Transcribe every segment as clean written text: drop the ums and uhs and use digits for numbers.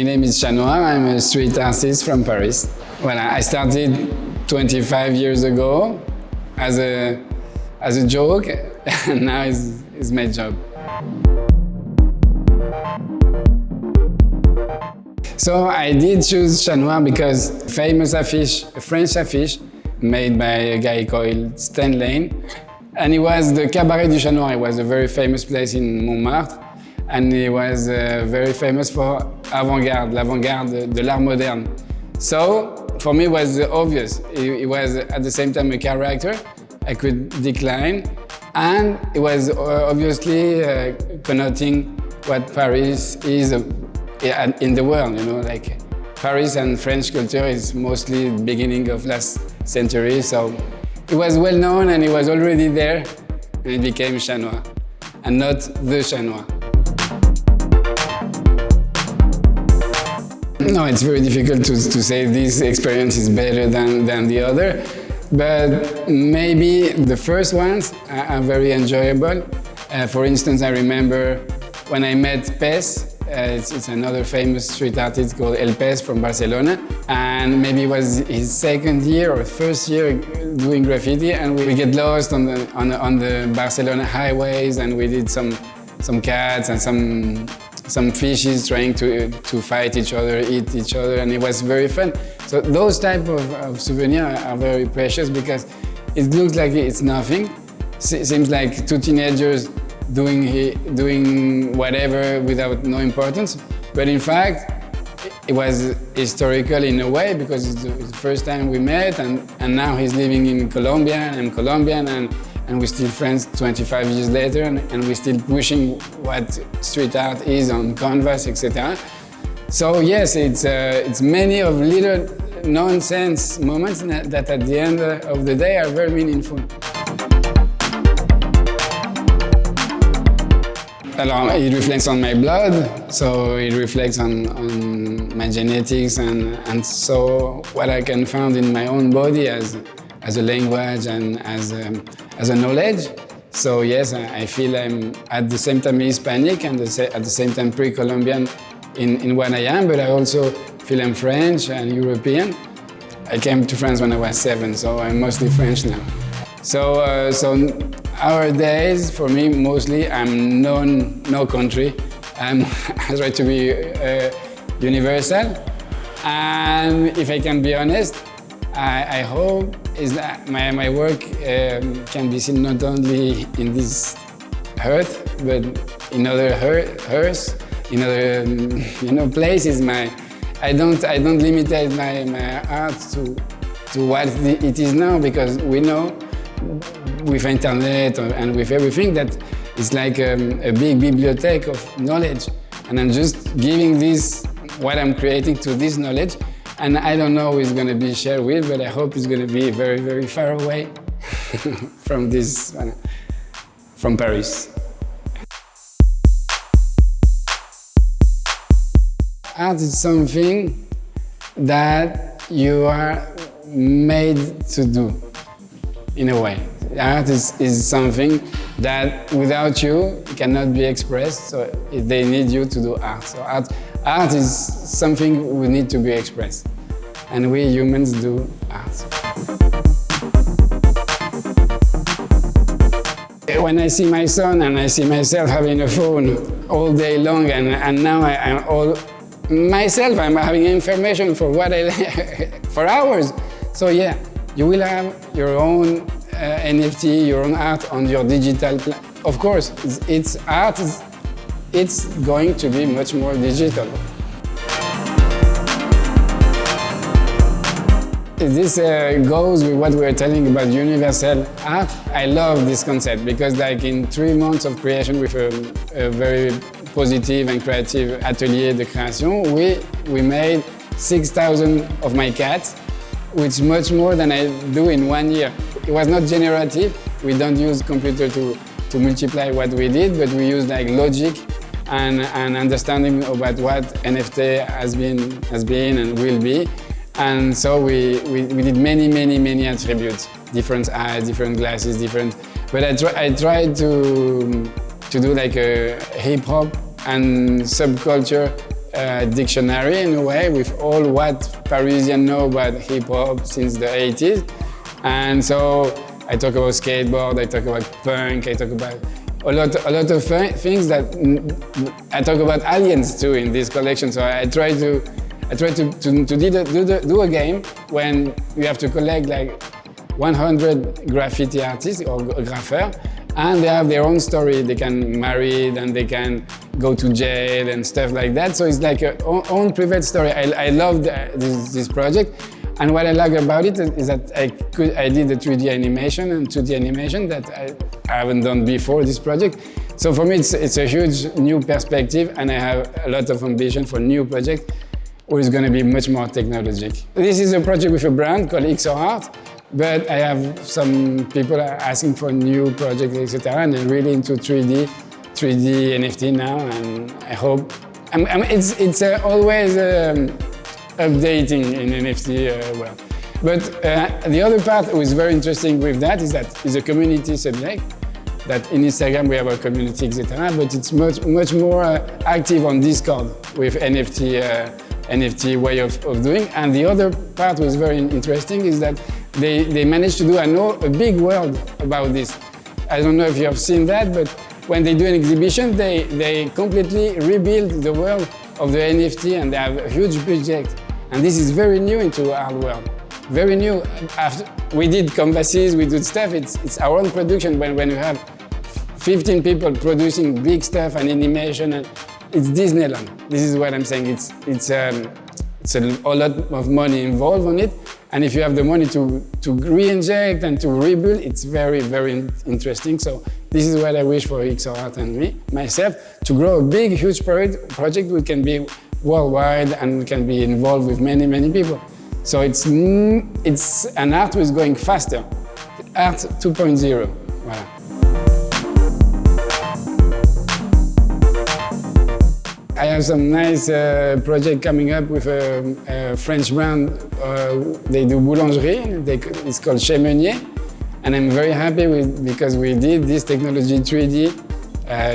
My name is CHANOIR. I'm a street artist from Paris. Well, I started 25 years ago as a joke, and now it's my job. So I did choose CHANOIR because famous affiche, a French affiche made by a guy called Steinlen, and it was the cabaret du CHANOIR. It was a very famous place in Montmartre, and it was very famous for avant-garde, l'avant-garde de l'art moderne. So for me it was obvious. It was at the same time a character I could decline, and it was obviously connoting what Paris is in the world, you know, like Paris and French culture is mostly the beginning of last century, so it was well known and it was already there, and it became CHANOIR, and not the CHANOIR. No, it's very difficult to say this experience is better than the other, but maybe the first ones are very enjoyable. For instance, I remember when I met Pes. It's another famous street artist called El Pes from Barcelona, and maybe it was his second year or first year doing graffiti, and we get lost on the Barcelona highways, and we did some cats and some fishes trying to fight each other, eat each other, and it was very fun. So those type of souvenirs are very precious because it looks like it's nothing. It seems like two teenagers doing whatever without no importance, but in fact it was historical in a way because it's the first time we met, and now he's living in Colombia, and I'm Colombian, and we're still friends 25 years later, and we're still pushing what street art is on canvas, etc. So yes, it's many of little nonsense moments that at the end of the day are very meaningful. It reflects on my blood, so it reflects on my genetics, and so what I can find in my own body as a language and as a knowledge. So yes, I feel I'm at the same time Hispanic and at the same time pre-Colombian in what I am, but I also feel I'm French and European. I came to France when I was 7, so I'm mostly French now. So our days, for me, mostly, I'm no country. I try to be universal. And if I can be honest, I hope is that my work can be seen not only in this earth, but in other earths, in other places. I don't limit my art to what it is now, because we know with internet and with everything that it's like a big bibliothèque of knowledge, and I'm just giving this, what I'm creating, to this knowledge, and I don't know who it's going to be shared with, but I hope it's going to be very, very far away from this, from Paris. Art is something that you are made to do, in a way. Art is something that without you cannot be expressed, so they need you to do art. So art is something we need to be expressed, and we humans do art. When I see my son and I see myself having a phone all day long, and now I'm having information for for hours. So yeah, you will have your own NFT, your own art on your digital Of course, it's art. It's going to be much more digital. This goes with what we were telling about universal art. I love this concept because, like, in 3 months of creation with a very positive and creative atelier de création, we made 6,000 of my cats, which is much more than I do in 1 year. It was not generative. We don't use computer to multiply what we did, but we use like logic and understanding about what NFT has been and will be. And so we did many attributes, different eyes, different glasses, different. But I tried to do like a hip hop and subculture a dictionary in a way with all what Parisians know about hip-hop since the 80s. And so I talk about skateboard, I talk about punk, I talk about a lot of things that I talk about aliens too in this collection. So I try to do a game when you have to collect like 100 graffiti artists or graffeurs, and they have their own story. They can marry, and they can go to jail and stuff like that. So it's like your own private story. I love this project. And what I like about it is that I did the 3D animation and 2D animation that I haven't done before this project. So for me, it's a huge new perspective, and I have a lot of ambition for new project, which is going to be much more technologic. This is a project with a brand called XOR, but I have some people asking for new projects, etc. And I'm really into 3D NFT now, and I hope it's always updating in NFT world. But the other part that was very interesting with that is that it's a community subject, that in Instagram we have a community, etc. But it's much more active on Discord with NFT way of doing. And the other part was very interesting is that they managed to do a big world about this. I don't know if you have seen that, but when they do an exhibition, they completely rebuild the world of the NFT, and they have a huge project. And this is very new into our world. Very new. After we did canvases, we did stuff. It's our own production. When you have 15 people producing big stuff and animation, and it's Disneyland. This is what I'm saying. It's a lot of money involved on it. And if you have the money to re-inject and to rebuild, it's very, very interesting. So this is what I wish for XOR and myself, to grow a big, huge project which can be worldwide and can be involved with many, many people. So it's an art which is going faster. Art 2.0. Voilà. I have some nice project coming up with a French brand. They do boulangerie. It's called CHANOIR. And I'm very happy because we did this technology 3D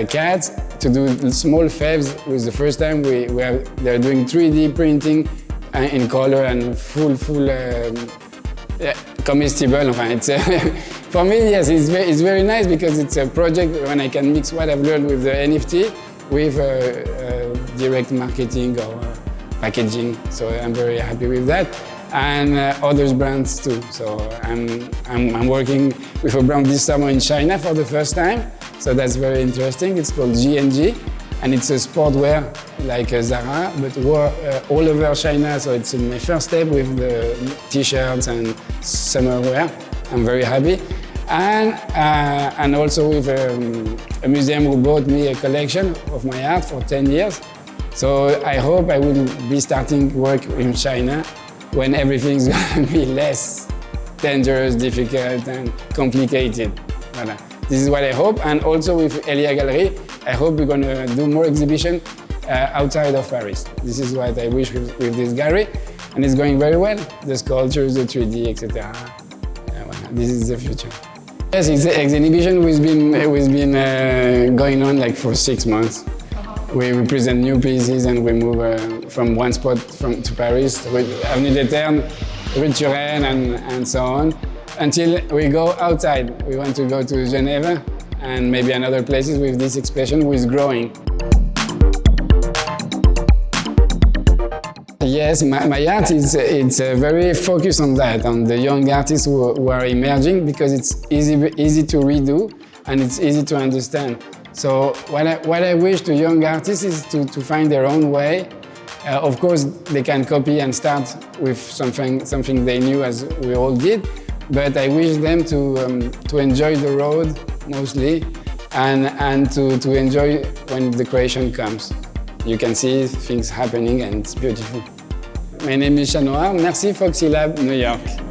CAD to do small fabs. It was the first time they're doing 3D printing in color and full comestible. For me, yes, it's very nice because it's a project when I can mix what I've learned with the NFT with direct marketing or packaging. So I'm very happy with that. And other brands too. So I'm working with a brand this summer in China for the first time. So that's very interesting. It's called G&G, and it's a sportwear like Zara, but all over China. So it's my first step with the t-shirts and summer wear. I'm very happy. And also with a museum who bought me a collection of my art for 10 years. So I hope I will be starting work in China when everything's going to be less dangerous, difficult, and complicated. Voilà. This is what I hope. And also with Elia Gallery, I hope we're going to do more exhibition outside of Paris. This is what I wish with this gallery. And it's going very well. The sculptures, the 3D, etc. Voilà. This is the future. Yes, it's an exhibition which has been going on like for 6 months. We present new pieces and we move from one spot to Paris, Avenue des Ternes, Rue de Turenne, and so on, until we go outside. We want to go to Geneva and maybe another places with this expression which is growing. Yes, my art it's very focused on that, on the young artists who are emerging, because it's easy to redo and it's easy to understand. So what I wish to young artists is to find their own way. Of course, they can copy and start with something they knew, as we all did, but I wish them to enjoy the road mostly, and to enjoy when the creation comes. You can see things happening and it's beautiful. My name is CHANOIR. Merci FOXYLAB, New York.